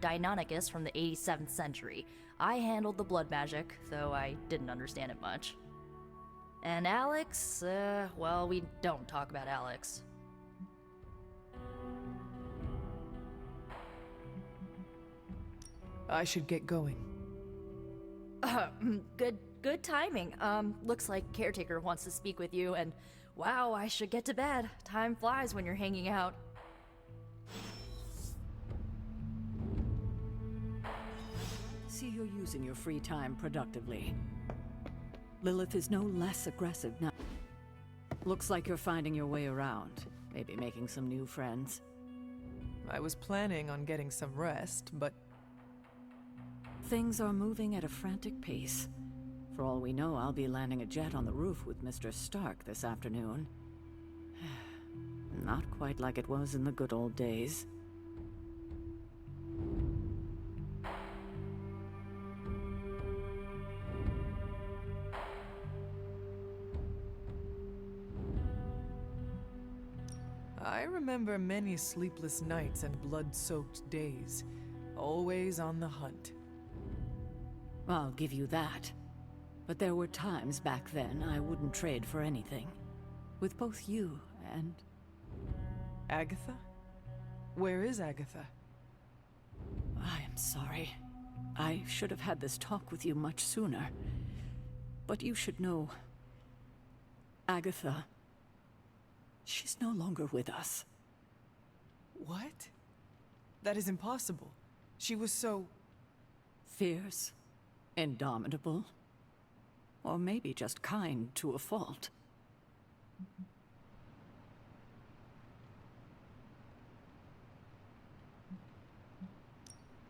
Deinonychus from the 87th century. I handled the blood magic, though I didn't understand it much. And Alex, well, we don't talk about Alex. I should get going. Good timing. Looks like Caretaker wants to speak with you, and wow, I should get to bed. Time flies when you're hanging out. See you're using your free time productively. Lilith is no less aggressive now. Looks like you're finding your way around, maybe making some new friends. I was planning on getting some rest, but Things are moving at a frantic pace. For all we know, I'll be landing a jet on the roof with Mr. Stark this afternoon. Not quite like it was in the good old days. I remember many sleepless nights and blood-soaked days, always on the hunt. I'll give you that. But there were times back then I wouldn't trade for anything. With both you and... Agatha? Where is Agatha? I am sorry. I should have had this talk with you much sooner. But you should know... Agatha... She's no longer with us. What? That is impossible. She was so... Fierce, indomitable, or maybe just kind to a fault.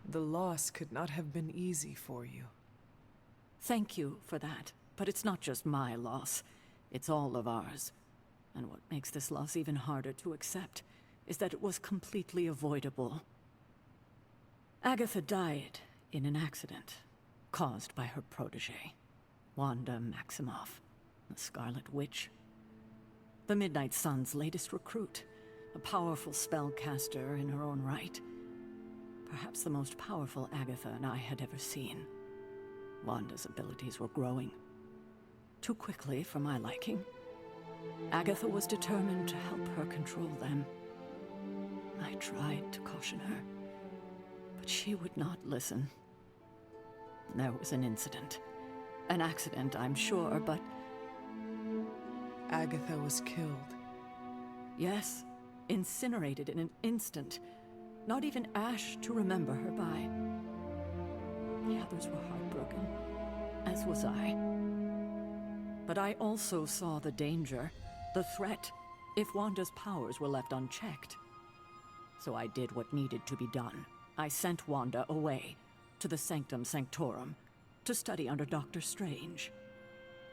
The loss could not have been easy for you. Thank you for that, but it's not just my loss. It's all of ours. And what makes this loss even harder to accept is that it was completely avoidable. Agatha died in an accident caused by her protege, Wanda Maximoff, the Scarlet Witch. The Midnight Sun's latest recruit, a powerful spellcaster in her own right. Perhaps the most powerful Agatha and I had ever seen. Wanda's abilities were growing. Too quickly for my liking. Agatha was determined to help her control them. I tried to caution her, but she would not listen. There was an incident. An accident, I'm sure, but... Agatha was killed. Yes, incinerated in an instant. Not even ash to remember her by. The others were heartbroken, as was I. But I also saw the danger, the threat, if Wanda's powers were left unchecked. So I did what needed to be done. I sent Wanda away, to the Sanctum Sanctorum, to study under Dr. Strange.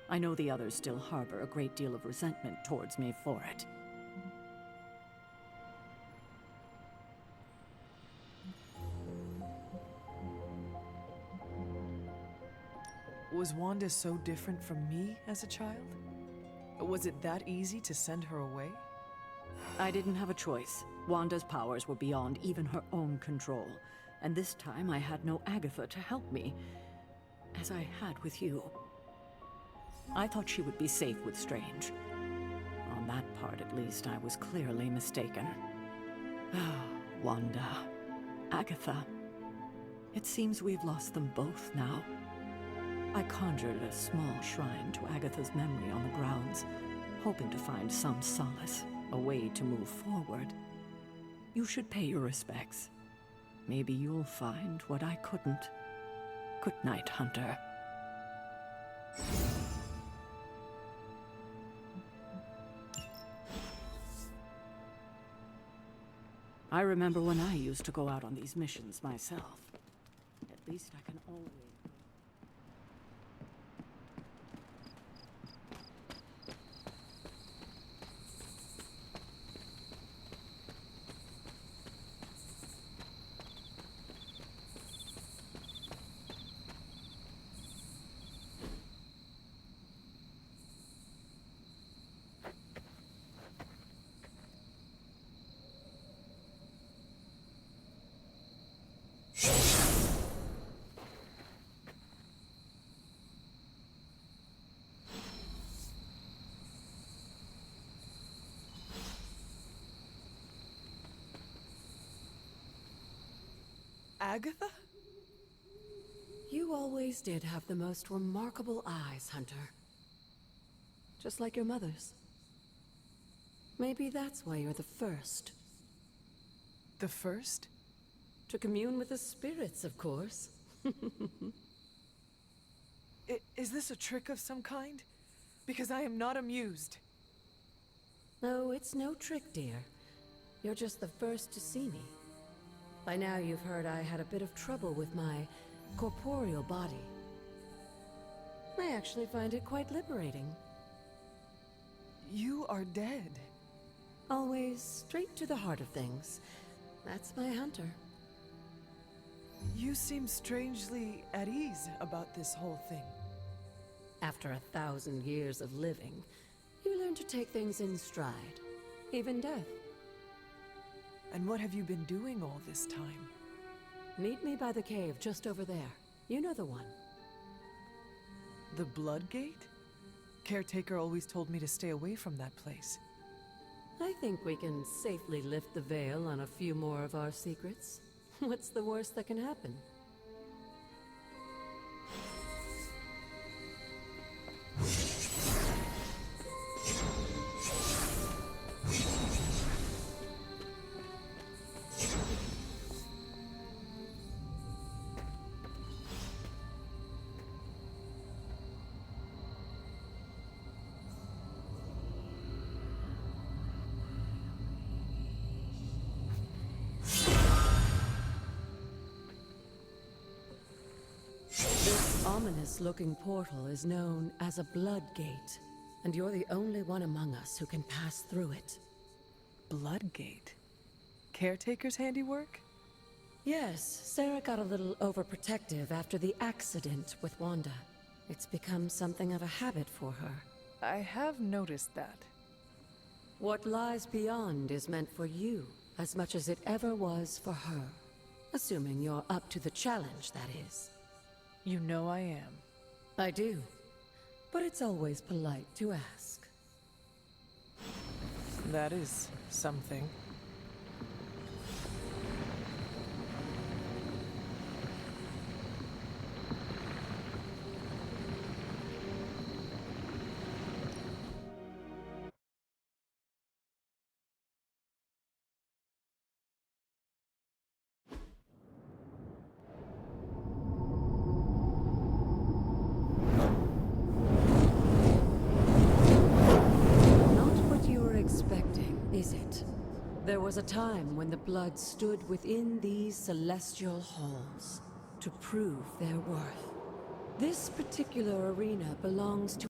I know the others still harbor a great deal of resentment towards me for it. Was Wanda so different from me as a child? Was it that easy to send her away? I didn't have a choice. Wanda's powers were beyond even her own control. And this time I had no Agatha to help me, as I had with you. I thought she would be safe with Strange. On that part, at least, I was clearly mistaken. Ah, Wanda. Agatha. It seems we've lost them both now. I conjured a small shrine to Agatha's memory on the grounds, hoping to find some solace, a way to move forward. You should pay your respects. Maybe you'll find what I couldn't. Good night, Hunter. I remember when I used to go out on these missions myself. At least I can always... Agatha? You always did have the most remarkable eyes, Hunter. Just like your mother's. Maybe that's why you're the first. The first? To commune with the spirits, of course. Is this a trick of some kind? Because I am not amused. No, it's no trick, dear. You're just the first to see me. By now you've heard I had a bit of trouble with my corporeal body. I actually find it quite liberating. You are dead. Always straight to the heart of things. That's my Hunter. You seem strangely at ease about this whole thing. After 1,000 years of living, you learn to take things in stride. Even death. And what have you been doing all this time? Meet me by the cave just over there. You know the one. The Blood Gate? Caretaker always told me to stay away from that place. I think we can safely lift the veil on a few more of our secrets. What's the worst that can happen? This ominous-looking portal is known as a Blood Gate, and you're the only one among us who can pass through it. Blood Gate? Caretaker's handiwork? Yes, Sarah got a little overprotective after the accident with Wanda. It's become something of a habit for her. I have noticed that. What lies beyond is meant for you, as much as it ever was for her. Assuming you're up to the challenge, that is. You know I am. I do. But it's always polite to ask. That is something. Is it? There was a time when the blood stood within these celestial halls to prove their worth. This particular arena belongs to